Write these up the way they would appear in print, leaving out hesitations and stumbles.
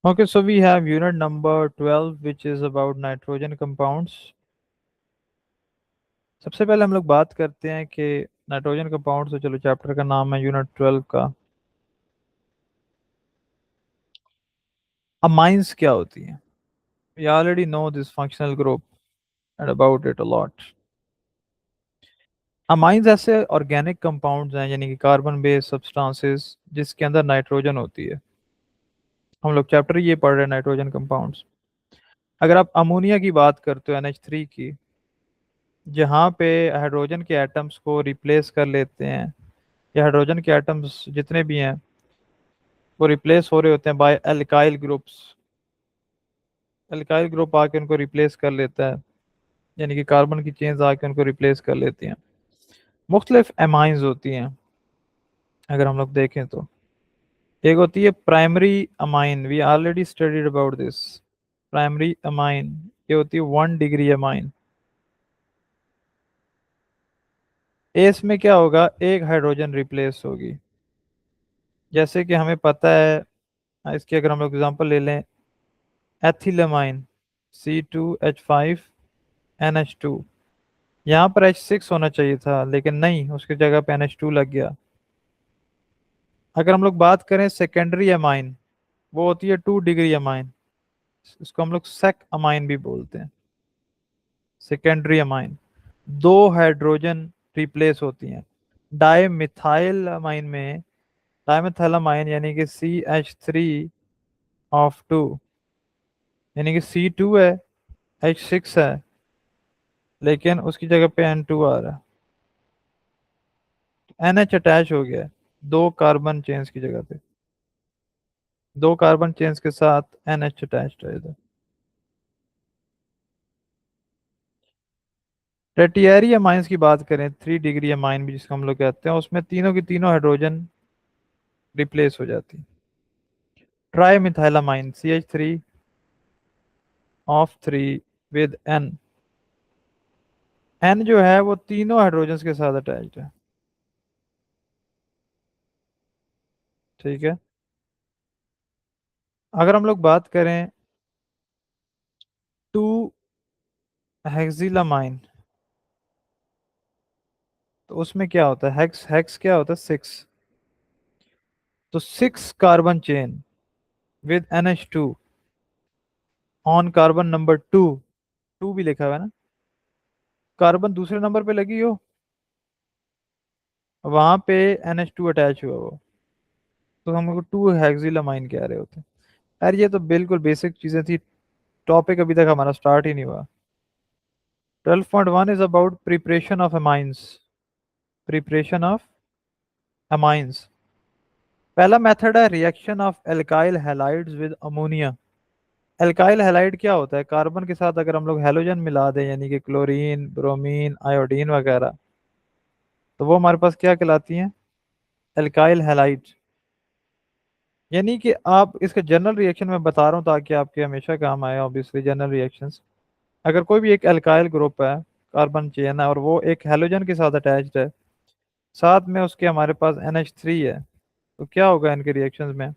Okay, so we have unit number 12 which is about nitrogen compounds. सबसे पहले हम लोग बात करते हैं कि नाइट्रोजन कंपाउंड्स, तो चलो चैप्टर का नाम है यूनिट 12 का अमाइंस क्या होती हैं. We already know this functional group and about it a lot. Amines ऐसे ऑर्गेनिक कंपाउंड्स हैं यानी कि कार्बन बेस्ड सब्सटेंसेस जिसके अंदर नाइट्रोजन होती है. हम लोग चैप्टर ये पढ़ रहे हैं नाइट्रोजन कंपाउंड्स. अगर आप अमोनिया की बात करते हो NH3 की, जहाँ पे हाइड्रोजन के एटम्स को रिप्लेस कर लेते हैं या हाइड्रोजन के एटम्स जितने भी हैं वो रिप्लेस हो रहे होते हैं by alkyl groups. Alkyl group आके उनको रिप्लेस कर लेता है, यानी कि कार्बन की चेन्स आके उनको रिप्लेस कर लेती हैं. मुख्तलिफ एमाइंस होती हैं अगर हम लोग देखें तो. एक होती है primary amine, we already studied about this. Primary amine ये होती है 1 डिग्री अमाइन. इसमें क्या होगा, एक हाइड्रोजन रिप्लेस होगी. जैसे कि हमें पता है, इसकी अगर हम लोग एग्जांपल ले लें, एथिलमाइन C2H5NH2. यहाँ पर H6 होना चाहिए था लेकिन नहीं, उसकी जगह पे NH2 लग गया. अगर हम लोग बात करें सेकेंडरी अमाइन, वो होती है 2 डिग्री अमाइन. इसको हम लोग सेक अमाइन भी बोलते हैं. सेकेंडरी अमाइन दो हाइड्रोजन रिप्लेस होती हैं. डाई अमाइन में, डाईमिथाइल अमाइन यानी कि CH3 ऑफ 2, यानी कि C2 है, H6 है, लेकिन उसकी जगह पे N2 आ रहा है. NH अटैच हो गया है दो कार्बन चेन्स की जगह पे. दो कार्बन चेन्स के साथ NH अटैच्ड है इधर. टर्टियरी अमाइंस की बात करें, 3 डिग्री अमाइन भी जिसको हम लोग कहते हैं, उसमें तीनों की तीनों हाइड्रोजन रिप्लेस हो जाती है. Trimethylamine CH3 of 3 with N. N जो है वो तीनों हाइड्रोजन के साथ अटैच्ड है. ठीक है. अगर हम लोग बात करें टू हेक्सिलामाइन, तो उसमें क्या होता है, हेक्स हेक्स क्या होता है, 6. तो 6 carbon chain with NH2 on carbon number 2. 2 भी लिखा हुआ है ना, कार्बन दूसरे नंबर पे लगी हो, वहां पे NH2 अटैच हुआ हो, तो हम लोग 2 हेक्सिलामाइन कह रहे होते हैं. यार ये तो बिल्कुल बेसिक चीजें थी, टॉपिक अभी तक हमारा स्टार्ट ही नहीं हुआ. 12.1 is about preparation of amines. Preparation of amines. पहला मेथड है reaction of alkyl halides with ammonia. Alkyl halide क्या होता है, कार्बन के साथ अगर हम लोग हैलोजन मिला दें यानी कि क्लोरीन, ब्रोमीन, आयोडीन वगैरह, तो वो हमारे पास क्या कहलाती हैं, एल्काइल हैलाइड. यानी कि आप इसका जनरल रिएक्शन मैं बता रहा हूँ ताकि आपके हमेशा काम आए. ऑब्वियसली जनरल रिएक्शंस, अगर कोई भी एक एल्काइल ग्रुप है, कार्बन चेन है और वो एक हैलोजन के साथ अटैच्ड है, साथ में उसके हमारे पास NH3 है, तो क्या होगा इनके रिएक्शंस में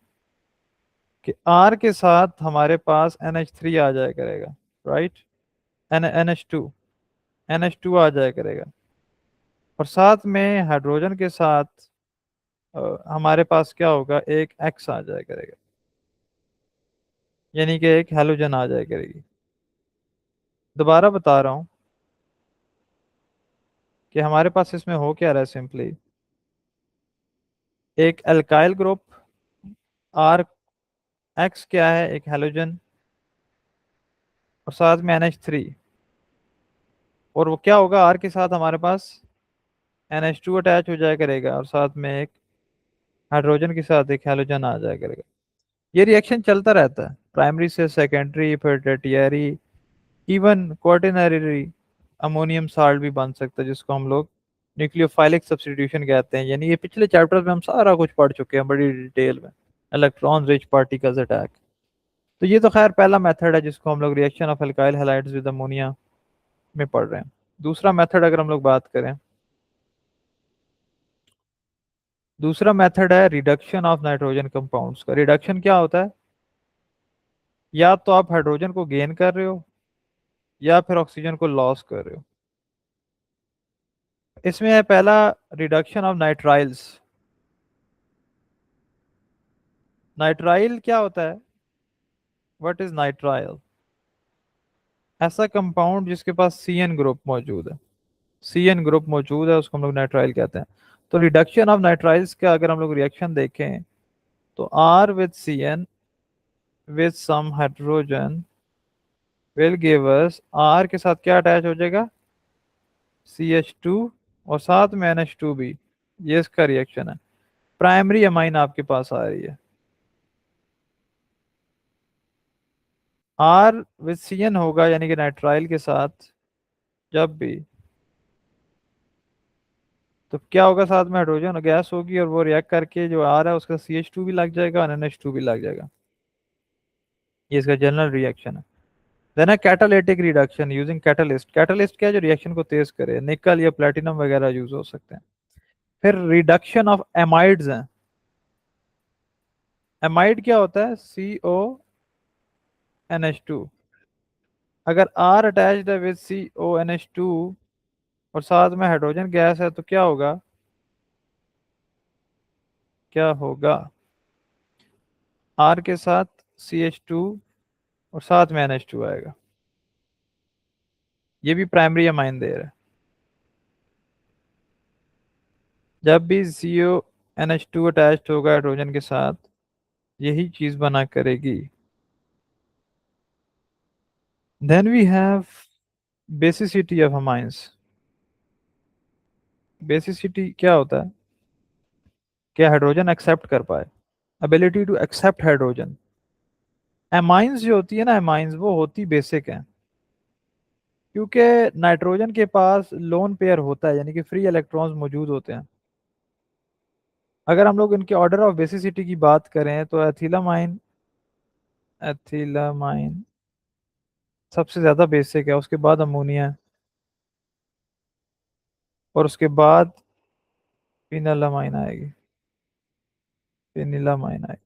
कि R के साथ हमारे पास NH3 आ जाया करेगा, राइट. NH2, NH2 आ जाया करेगा, और साथ में हाइड्रोजन के साथ हमारे पास क्या होगा, एक X आ जाया करेगा, यानी कि एक हैलोजन आ जाया करेगी. दोबारा बता रहा हूँ कि हमारे पास इसमें हो क्या रहा है, सिंपली एक एल्काइल ग्रुप, आर, एक्स क्या है, एक हैलोजन, और साथ में NH3, और वो क्या होगा, आर के साथ हमारे पास NH2 अटैच हो जाया करेगा और साथ में एक हाइड्रोजन के साथ एक हैलोजन आ जाया करेगा. ये रिएक्शन चलता रहता है, प्राइमरी से सेकेंडरी, फिर tertiary, even quaternary ammonium salt भी बन सकता है जिसको हम लोग न्यूक्लियोफाइलिक सब्स्टिट्यूशन कहते हैं. यानी ये पिछले चैप्टर्स में हम सारा कुछ पढ़ चुके हैं बड़ी डिटेल में, इलेक्ट्रॉन रिच पार्टिकल्स अटैक. तो ये तो खैर पहला मेथड है जिसको हम लोग reaction of alkyl halides with ammonia में पढ़ रहे हैं. दूसरा मेथड अगर हम लोग बात करें, दूसरा मेथड है रिडक्शन ऑफ नाइट्रोजन कंपाउंड्स का. रिडक्शन क्या होता है, या तो आप हाइड्रोजन को गेन कर रहे हो या फिर ऑक्सीजन को लॉस कर रहे हो। इसमें है पहला, रिडक्शन ऑफ नाइट्राइल्स। नाइट्राइल क्या होता है? What is nitrile? ऐसा कंपाउंड जिसके पास सी एन ग्रुप मौजूद है। सी एन ग्रुप मौजूद है उसको हम लोग नाइट्राइल कहते हैं। तो रिडक्शन ऑफ नाइट्राइल्स का अगर हम लोग रिएक्शन देखें तो R with C N with some hydrogen will give us, R के साथ क्या अटैच हो जाएगा? CH2 और साथ में NH2 भी। ये इसका रिएक्शन है। प्राइमरी अमाइन आपके पास आ रही है। आर विद सी एन होगा यानी कि नाइट्राइल के साथ जब भी, तो क्या होगा? साथ में हाइड्रोजन गैस होगी और वो रिएक्ट करके जो आ रहा है उसका CH2 भी लग जाएगा और NH2 भी लग जाएगा। ये इसका जनरल रिएक्शन है। देन है catalytic reduction using catalyst. Catalyst क्या है? जो रिएक्शन को तेज करे। निकल या प्लेटिनम वगैरह यूज हो सकते हैं। फिर रिडक्शन ऑफ एमाइड्स हैं। एमाइड क्या होता है? CONH2। अगर R अटैच्ड है विद CONH2 और साथ में हाइड्रोजन गैस है तो क्या होगा? क्या होगा? R के साथ CH2 और साथ में NH2 आएगा। ये भी प्राइमरी अमाइन दे रहा है। जब भी CONH2 अटैच्ड होगा हाइड्रोजन के साथ यही चीज बना करेगी। Then we have basicity of amines. Basicity क्या होता है? क्या हाइड्रोजन एक्सेप्ट कर पाए। Ability to accept hydrogen. Amines जो होती है ना, एमाइंस वो होती बेसिक है, क्योंकि नाइट्रोजन के पास लोन पेयर होता है यानी कि फ्री इलेक्ट्रॉन्स मौजूद होते हैं। अगर हम लोग इनके ऑर्डर ऑफ बेसिसिटी की बात करें तो एथिलामाइन, एथिलामाइन सबसे ज्यादा बेसिक है, उसके बाद अमोनिया है, और उसके बाद फिनालामाइन आएगी। फिनिलामाइन आएगी।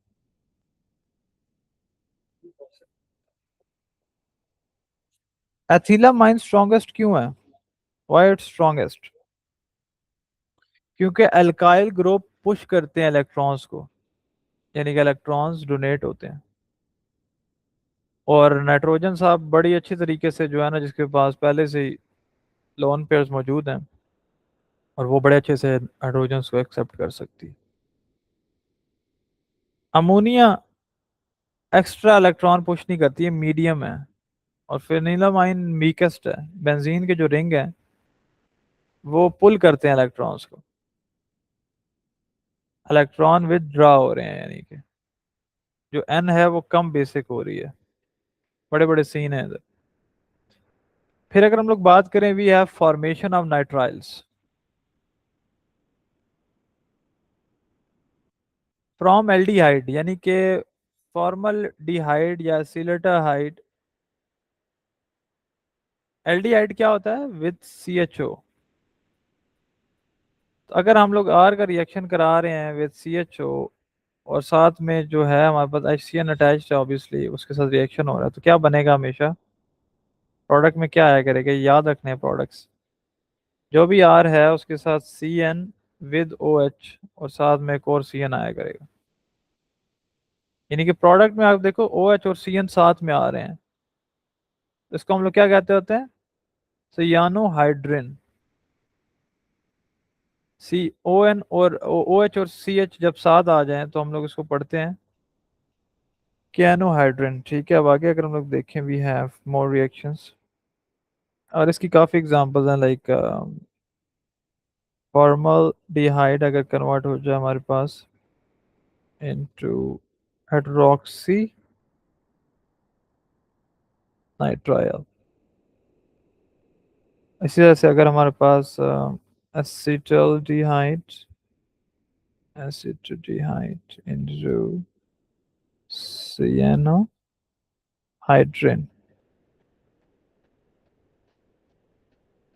एथिलामाइन स्ट्रॉन्गेस्ट क्यों है? Why it's strongest? क्योंकि अल्काइल ग्रुप पुश करते हैं इलेक्ट्रॉन्स को, यानी कि इलेक्ट्रॉन्स डोनेट होते हैं। और नाइट्रोजन साहब बड़ी अच्छी तरीके से जो है ना, जिसके पास पहले से ही लोन पेयर्स मौजूद हैं और वो बड़े अच्छे से हाइड्रोजन को एक्सेप्ट कर सकती है। अमोनिया एक्स्ट्रा इलेक्ट्रॉन पुश नहीं करती है, मीडियम है। और फिनिलामाइन वीकेस्ट है। बेंजीन के जो रिंग है वो पुल करते हैं इलेक्ट्रॉन्स को, इलेक्ट्रॉन विदड्रॉ हो रहे हैं, यानी कि जो एन है वो कम बेसिक हो रही है। बड़े बड़े सीन है इधर। फिर अगर हम लोग बात करें, we have formation of nitriles from aldehyde, यानी कि फॉर्मल डिहाइड या सिलेटाहाइड। एल्डिहाइड क्या होता है? With CHO। तो अगर हम लोग आर का रिएक्शन करा रहे हैं विद CHO और साथ में जो है हमारे पास HCN अटैच्ड है, ऑब्वियसली उसके साथ रिएक्शन हो रहा है, तो क्या बनेगा? हमेशा प्रोडक्ट में क्या आया करेगा? याद रखने हैं प्रोडक्ट्स, जो भी आर है उसके साथ CN विद OH और साथ में एक और CN आया करेगा। यानी कि प्रोडक्ट में आप देखो OH और CN साथ में आ रहे हैं, तो इसको हम लोग क्या कहते होते हैं? सियानोहाइड्रिन। CON और OH और CH जब साथ आ जाएं तो हम लोग इसको पढ़ते हैं कैनोहाइड्रिन। ठीक है, अब आगे अगर हम लोग देखें, वी हैव मोर रिएक्शंस और इसकी काफ़ी एग्जांपल्स हैं, लाइक फॉर्मल डिहाइड अगर कन्वर्ट हो जाए हमारे पास इनटू हाइड्रोक्सी नाइट्राइल। इसी तरह से अगर हमारे पास acetaldehyde, acetaldehyde into cyanohydrin,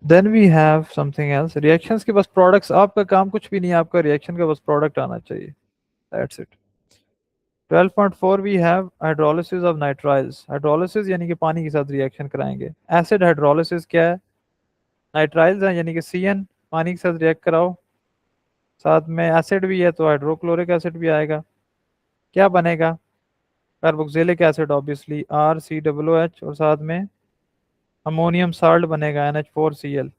then we have something else. Reactions के बस प्रोडक्ट्स, आपका काम कुछ भी नहीं है, आपका रिएक्शन का बस प्रोडक्ट आना चाहिए, that's it. 12.4 we have hydrolysis of nitriles. Hydrolysis यानी कि पानी के साथ रिएक्शन कराएंगे। एसिड हाइड्रोलिसिस क्या है? नाइट्राइल्स है यानी कि CN, पानी के साथ रिएक्ट कराओ, साथ में एसिड भी है तो हाइड्रोक्लोरिक एसिड भी आएगा। क्या बनेगा? कार्बोक्सिलिक एसिड ऑब्वियसली, RCOOH, और साथ में अमोनियम साल्ट बनेगा, NH4Cl।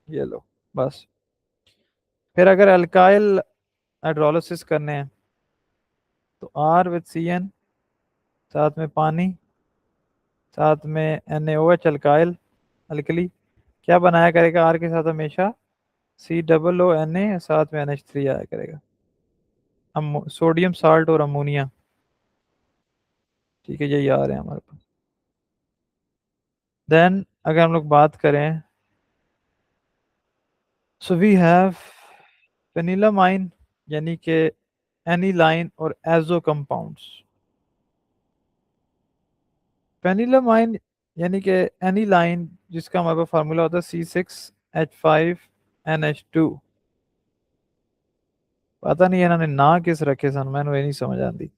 ये लो बस। फिर अगर अल्काइल हाइड्रोलिसिस करने हैं तो R विद CN, साथ में पानी, साथ में NaOH अल्काइल अल्कली, क्या बनाया करेगा? R के साथ हमेशा COONA, साथ में NH3 आया करेगा। सोडियम साल्ट और अमोनिया, ठीक है, यही आ रहे हैं हमारे पास। देन अगर हम लोग बात करें, सो वी हैव फेनिलामाइन यानी कि एनिलाइन और एजो कंपाउंड्स। फेनिलामाइन यानी कि एनिलाइन, जिसका हमारे पास फार्मूला होता है C6H5NH2। पता नहीं इन्होंने ना किस रखे सन, मैंने ये नहीं समझ आती।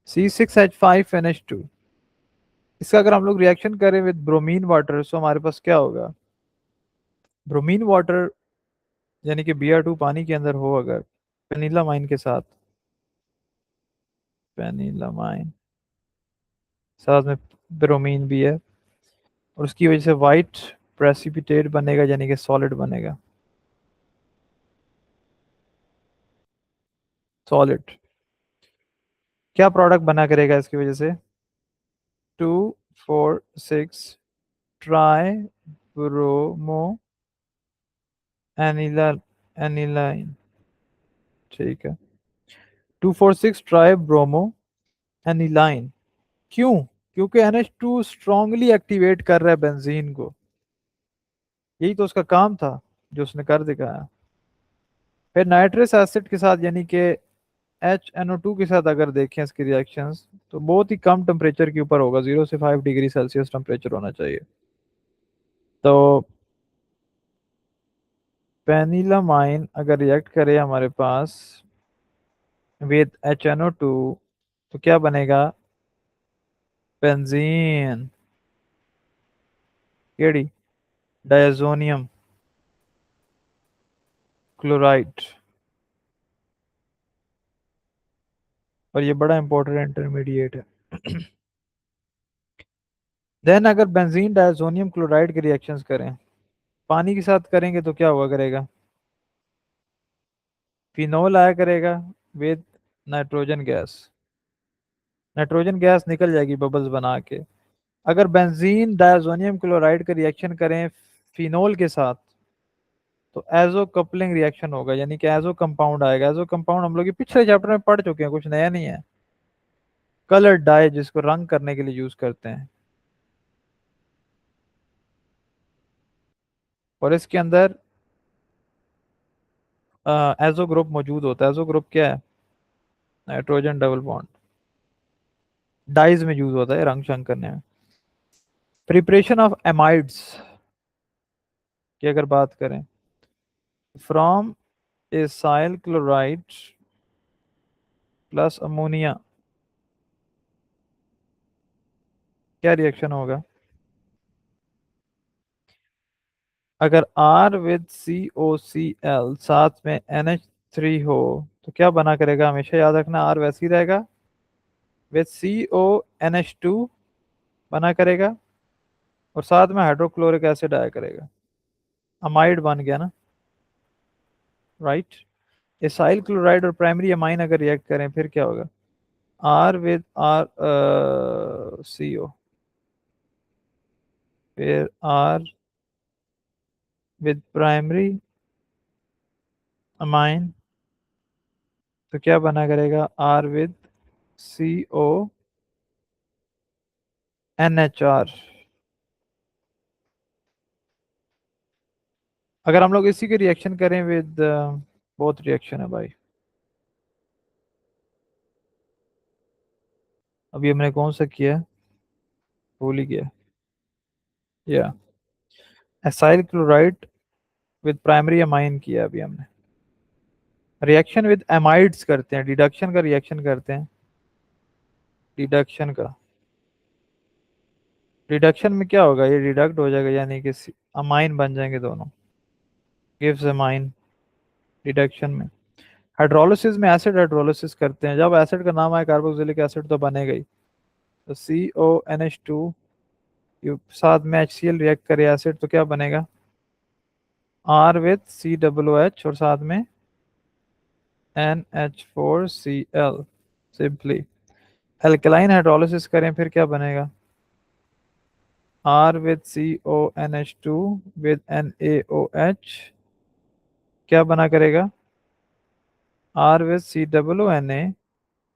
C6H5NH2, इसका अगर हम लोग रिएक्शन करें विद ब्रोमीन वाटर तो हमारे पास क्या होगा? ब्रोमीन वाटर यानी कि Br2 पानी के अंदर हो अगर फेनिलामाइन के साथ, फेनिलामाइन साथ में ब्रोमीन भी है, और उसकी वजह से वाइट प्रेसिपिटेट बनेगा यानी कि सॉलिड बनेगा, सॉलिड। क्या प्रोडक्ट बना करेगा इसकी वजह से? 2,4,6 ट्राई ब्रोमो एनिला एनिलाइन, ठीक है, 2,4,6 ट्राई ब्रोमो एनिलाइन। क्यों? क्योंकि NH2 स्ट्रांगली एक्टिवेट कर रहा है बेंजीन को, यही तो उसका काम था जो उसने कर दिखाया। फिर नाइट्रस एसिड के साथ यानी कि HNO2 के साथ अगर देखें इसकी रिएक्शंस, तो बहुत ही कम टेम्परेचर के ऊपर होगा, 0 से 5 डिग्री सेल्सियस टेम्परेचर होना चाहिए। तो पेनिलामाइन अगर रिएक्ट करे हमारे पास विद HNO2 तो क्या बनेगा? बेंजीन, केड़ी, डायजोनियम क्लोराइड। और ये बड़ा इंपॉर्टेंट इंटरमीडिएट है। देन अगर बेंजीन डायजोनियम क्लोराइड के रिएक्शंस करें, पानी के साथ करेंगे तो क्या हुआ करेगा? फिनोल आया करेगा with nitrogen gas, nitrogen gas निकल जाएगी बबल्स बना के। अगर बेंजीन डायजोनियम क्लोराइड का रिएक्शन करें फिनोल के साथ तो एजो कपलिंग रिएक्शन होगा यानी कि एजो कंपाउंड आएगा। एजो कंपाउंड हम लोग ये पिछले चैप्टर में पढ़ चुके हैं, कुछ नया नहीं है। कलर डाई जिसको रंग करने के लिए यूज करते हैं, और इसके अंदर एजो ग्रुप मौजूद होता है। एजो ग्रुप क्या है? नाइट्रोजन डबल बॉन्ड, डाइज में यूज होता है रंग शंग करने में। प्रिपरेशन ऑफ एमाइड्स की अगर बात करें, from acyl chloride plus ammonia, क्या रिएक्शन होगा? अगर R विद COCl साथ में NH3 हो तो क्या बना करेगा? हमेशा याद रखना R वैसे ही रहेगा, विद CONH2 बना करेगा, और साथ में हाइड्रोक्लोरिक एसिड आया करेगा, अमाइड बन गया ना, राइट। एसाइल क्लोराइड और प्राइमरी अमाइन अगर रिएक्ट करें फिर क्या होगा? R विद R CO, फिर R विद प्राइमरी अमाइन, तो क्या बना करेगा? R with CONHR। अगर हम लोग इसी के रिएक्शन करें विद, बहुत रिएक्शन है भाई, अभी हमने कौन सा किया? भूल ही गया। या acyl chloride with primary amine किया अभी हमने। रिएक्शन विद एमाइड्स करते हैं, डिडक्शन का रिएक्शन करते हैं, डिडक्शन का। डिडक्शन में क्या होगा, ये डिडक्ट हो जाएगा, यानी कि अमाइन बन जाएंगे दोनों, गिव्स अमाइन डिडक्शन में। हाइड्रोलिसिस में एसिड हाइड्रोलिसिस करते हैं, जब एसिड का नाम आए कार्बोक्सिलिक एसिड तो बनेगा ही। तो CONH2 साथ में HCl रिएक्ट करे एसिड तो क्या बनेगा, R विथ COOH और साथ में NH4Cl सिंपली। एल्कलाइन हाइड्रोलिसिस करें फिर क्या बनेगा, R with CONH2 with NaOH क्या बना करेगा, R विथ COONA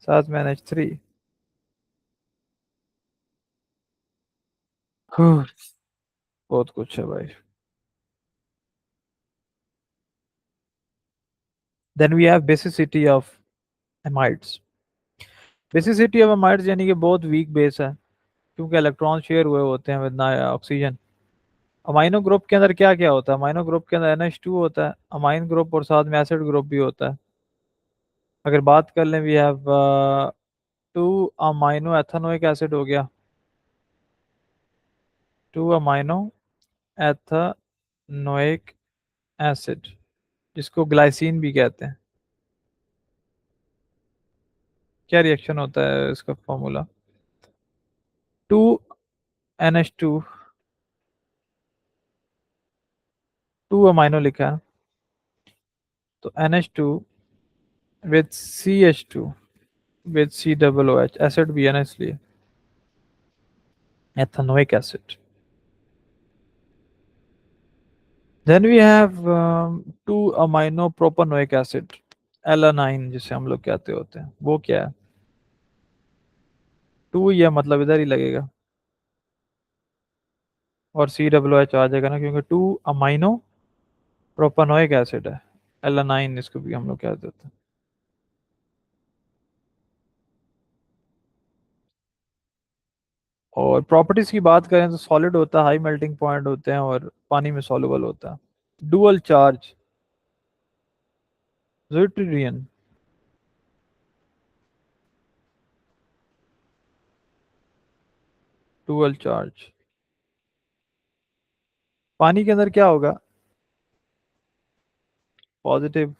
साथ में NH3। बहुत कुछ है भाई। Then we have basicity of amides. Basicity of amides यानी कि बहुत वीक बेस है, क्योंकि इलेक्ट्रॉन शेयर हुए होते हैं विद ना ऑक्सीजन। अमाइनो ग्रुप के अंदर क्या क्या होता है, अमाइनो ग्रुप के अंदर NH2 होता है, अमाइन ग्रुप और साथ में एसिड ग्रुप भी होता है। अगर बात कर लें, we have 2 amino ethanoic acid हो गया, 2 अमाइनो एथेनोइक एसिड, जिसको ग्लाइसिन भी कहते हैं। क्या रिएक्शन होता है इसका फॉर्मूला, 2 NH2, 2 अमाइनो लिखा है, तो NH2 with CH2 with COOH, acid भी है ना इसलिए ethanoic acid. Then we have 2 amino propanoic acid, alanine जिसे हम लोग कहते होते हैं, वो क्या है, 2 ये मतलब इधर ही लगेगा और COOH आ जाएगा ना, क्योंकि 2 अमाइनो प्रोपेनोइक एसिड है, एलानाइन इसको भी हम लोग कहते होते हैं। और प्रॉपर्टीज की बात करें तो सॉलिड होता है, हाई मेल्टिंग पॉइंट होते हैं और पानी में सॉल्युबल होता है। Dual charge, deuterium, dual charge. पानी के अंदर क्या होगा, पॉजिटिव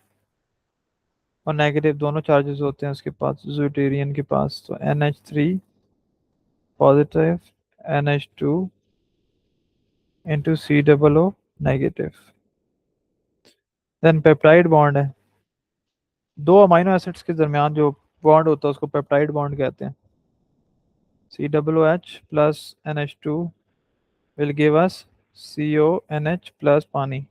और नेगेटिव दोनों चार्जेस होते हैं उसके पास, ड्यूटेरियम के पास। तो NH3 positive, NH2 into COO negative. Then peptide bond है, 2 अमाइनो एसिड्स के दरमियान जो बॉन्ड होता है उसको पेप्टाइड बॉन्ड कहते हैं। COOH plus NH2 will give us CONH plus पानी।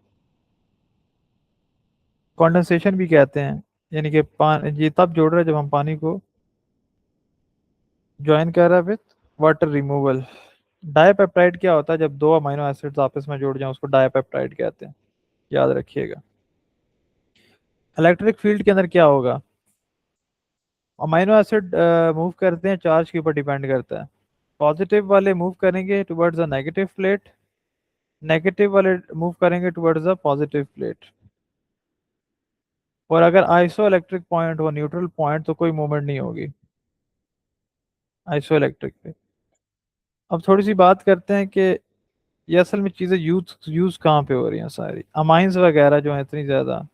कंडेंसेशन भी कहते हैं, यानी कि ये तब जोड़ रहा है जब हम पानी को ज्वाइन कर रहा है विथ वाटर रिमूवल। डाइपेप्टाइड क्या होता है, जब 2 अमाइनो एसिड्स आपस में जुड़ जाएं उसको डाइपेप्टाइड कहते हैं, याद रखिएगा। इलेक्ट्रिक फील्ड के अंदर क्या होगा, अमाइनो एसिड मूव करते हैं, चार्ज के ऊपर डिपेंड करता है। पॉजिटिव वाले मूव करेंगे towards the negative plate, negative वाले मूव करेंगे टुवर्ड्स द पॉजिटिव प्लेट। और अगर आइसो इलेक्ट्रिक पॉइंट हो, न्यूट्रल पॉइंट, तो कोई मूवमेंट नहीं होगी आइसो इलेक्ट्रिक पे। अब थोड़ी सी बात करते हैं कि ये असल में चीज़ें यूज यूज कहाँ पे हो रही हैं। सारी अमाइंस वगैरह जो है इतनी ज़्यादा,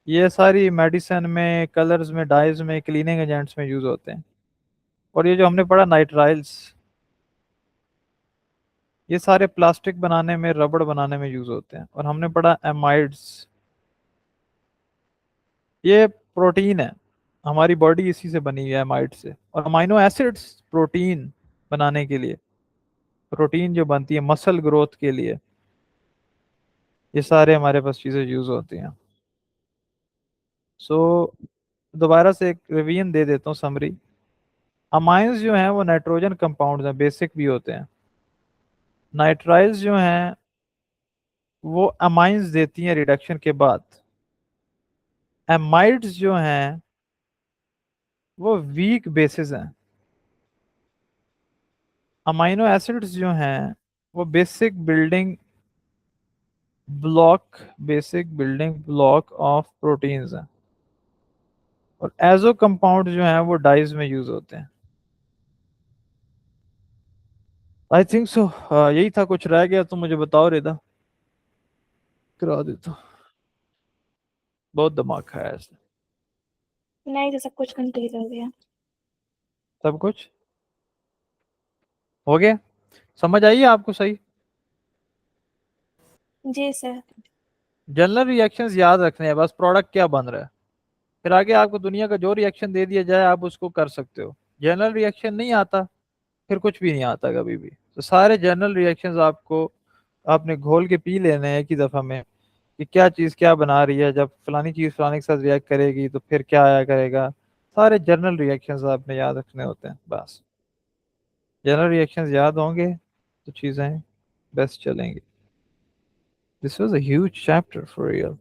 ये सारी मेडिसिन में, कलर्स में, डाइज में, क्लीनिंग एजेंट्स में यूज होते हैं। और ये जो हमने पढ़ा नाइट्राइल्स, ये सारे प्लास्टिक बनाने में, रबड़ बनाने में यूज होते हैं। और हमने पढ़ा एमाइड्स, ये प्रोटीन है, हमारी बॉडी इसी से बनी है एमाइड से। और अमाइनो एसिड्स प्रोटीन बनाने के लिए, प्रोटीन जो बनती है मसल ग्रोथ के लिए, ये सारे हमारे पास चीज़ें यूज होती हैं। सो दोबारा से एक रिवीजन दे देता हूँ, समरी। अमाइंस जो हैं वो नाइट्रोजन कंपाउंड्स हैं, बेसिक भी होते हैं। नाइट्राइल्स जो हैं वो अमाइंस देती हैं रिडक्शन के बाद। एमाइड्स जो हैं वो वीक बेसिस हैं। अमाइनो एसिड्स जो हैं वो block basic building block of proteins हैं। और एजो कंपाउंड जो हैं वो डाइज में यूज होते हैं। आई थिंक सो यही था, कुछ रह गया तो मुझे बताओ रेदा, करा देता। बहुत दिमाग खाया है इसने। नहीं तो सब कुछ कंप्लीट हो गया। सब कुछ हो गया, समझ आई है आपको सही? जी सर। जनरल रिएक्शंस याद रखने हैं बस, प्रोडक्ट क्या बन रहा है, फिर आगे आपको दुनिया का जो रिएक्शन दे दिया जाए आप उसको कर सकते हो। जनरल रिएक्शन नहीं आता फिर कुछ भी नहीं आता कभी भी। तो सारे जनरल रिएक्शंस आपको आपने घोल के पी लेने हैं एक ही दफा में, कि क्या चीज़ क्या बना रही है, जब फलानी चीज़ फलाने के साथ रिएक्ट करेगी तो फिर क्या आया करेगा। सारे जनरल रिएक्शंस आपने याद रखने होते हैं बस। जनरल रिएक्शंस याद होंगे तो चीज़ें बेस्ट चलेंगी। This was a huge chapter for real.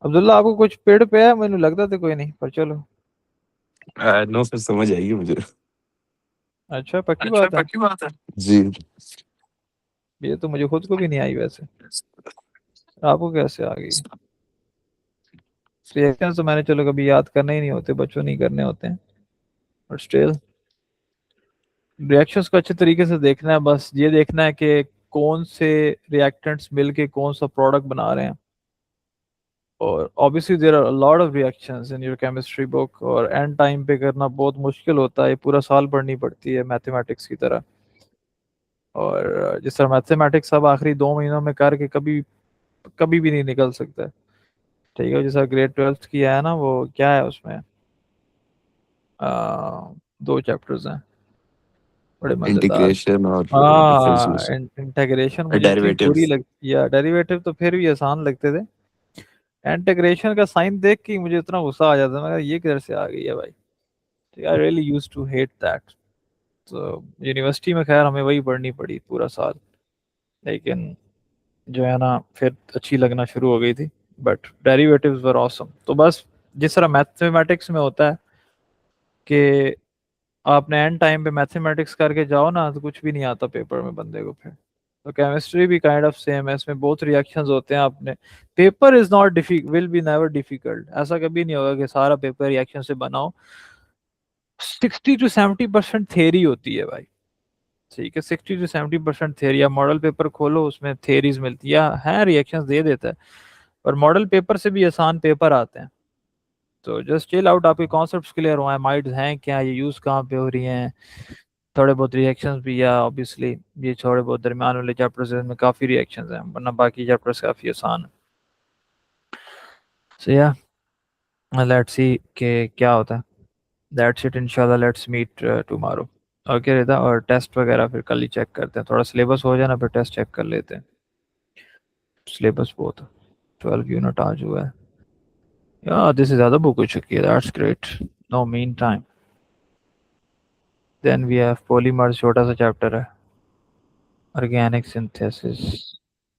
Abdullah आपको कुछ पेड़ पे है, मैंने लगता था कोई नहीं, पर चलो। नो सर, समझ आएगी मुझे। अच्छा पक्की अच्छा, बात है। पक्की बात है जी। ये तो मुझे खुद को भी नहीं आई वैसे, आपको कैसे आ गई? रिएक्शंस तो मैंने चलो कभी याद करने ही नहीं होते, बच्चों नहीं करने होते हैं, बट स्टिल रिएक्शंस को अच्छे तरीके से देखना है। बस ये देखना है कि कौन से रिएक्टेंट्स मिलके कौन सा प्रोडक्ट बना रहे हैं। और obviously there are a lot of reactions in your chemistry book, और एंड टाइम पे करना बहुत मुश्किल होता है, पूरा साल पढ़नी पड़ती है मैथमेटिक्स की तरह। और जिस तरह मैथमेटिक्स अब आखिरी 2 महीनों में करके कभी कभी भी नहीं निकल सकता है। ठीक है, जैसा ग्रेड 12th किया है ना, वो क्या है उसमें 2 चैप्टर्स हैं बड़े मजेदार। इंटीग्रेशन और हाँ, डिफरेंशिएशन, इंटीग्रेशन मुझे इतनी बुरी डेरिवेटिव्स। लगती है, डेरिवेटिव तो फिर भी आसान लगते थे। इंटीग्रेशन का साइन देख के ही मुझे इतना गुस्सा आ जाता है, मैं कहा, ये किधर से आ गई है भाई। I really used to hate that. तो यूनिवर्सिटी में खैर हमें वही पढ़नी पड़ी पूरा साल, लेकिन जो है ना फिर अच्छी लगना शुरू हो गई थी। But derivatives were awesome. तो बस जिस तरह मैथमेटिक्स में होता है कि आपने एंड टाइम पे मैथमेटिक्स करके जाओ ना तो कुछ भी नहीं आता पेपर में बंदे को फिर। तो केमिस्ट्री भी काइंड ऑफ सेम है, इसमें बहुत रिएक्शंस होते हैं। आपने paper is not difficult, will be never difficult, ऐसा कभी नहीं होगा कि सारा पेपर रिएक्शन से बनाओ। 60 to 70% थेरी होती है भाई। ठीक है, 60 to 70% थेरी। आप मॉडल पेपर खोलो उसमें थेरीज मिलती है रिएक्शंस दे देता है, पर मॉडल पेपर से भी आसान पेपर आते हैं। तो जस्ट चिल आउट, आपके कॉन्सेप्ट्स क्लियर हुए हैं, माइंड हैं क्या, ये यूज कहाँ पे हो रही हैं, थोड़े बहुत रिएक्शंस भी, या ऑब्वियसली ये थोड़े बहुत दरमियान वाले चैप्टर्स हैं, इनमें काफ़ी रिएक्शंस हैं, वरना बाकी चैप्टर्स काफ़ी आसान है। सो या लेट्स सी कि क्या होता है। दैट्स इट, इंशाल्लाह लेट्स मीट टुमारो। ओके रिदा, और टेस्ट वगैरह फिर कल ही चेक करते हैं, थोड़ा सिलेबस हो जाए ना फिर टेस्ट चेक कर लेते हैं। सिलेबस बहुत 12 यूनिट आज हुआ है यार, दिस इज ज़्यादा बुक हो चुकी है, that's great. No mean time. Then we have polymers, छोटा सा चैप्टर है। ऑर्गेनिक सिंथेसिस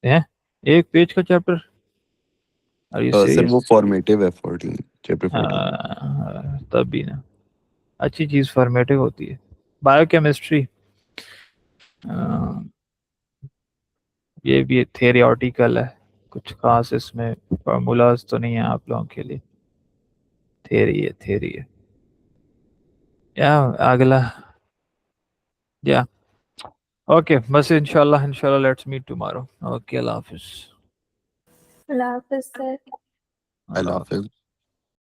है, 1 पेज का chapter. Are you sir serious? वो फॉर्मेटिव है 14, चैप्टर 14। तब भी ना, अच्छी चीज फॉर्मेटिव होती है। बायोकेमिस्ट्री ये भी थेरियोटिकल है, कुछ खास इसमें फार्मूलाज तो नहीं है आप लोगों के लिए, थेरी है थेरी है। या अगला, या ओके, बस इंशाल्लाह इंशाल्लाह लेट्स मीट टुमारो। ओके, अल्लाह हाफिज। अल्लाह हाफिज सर। अल्लाह अल्लाह हाफिज। हाफिज।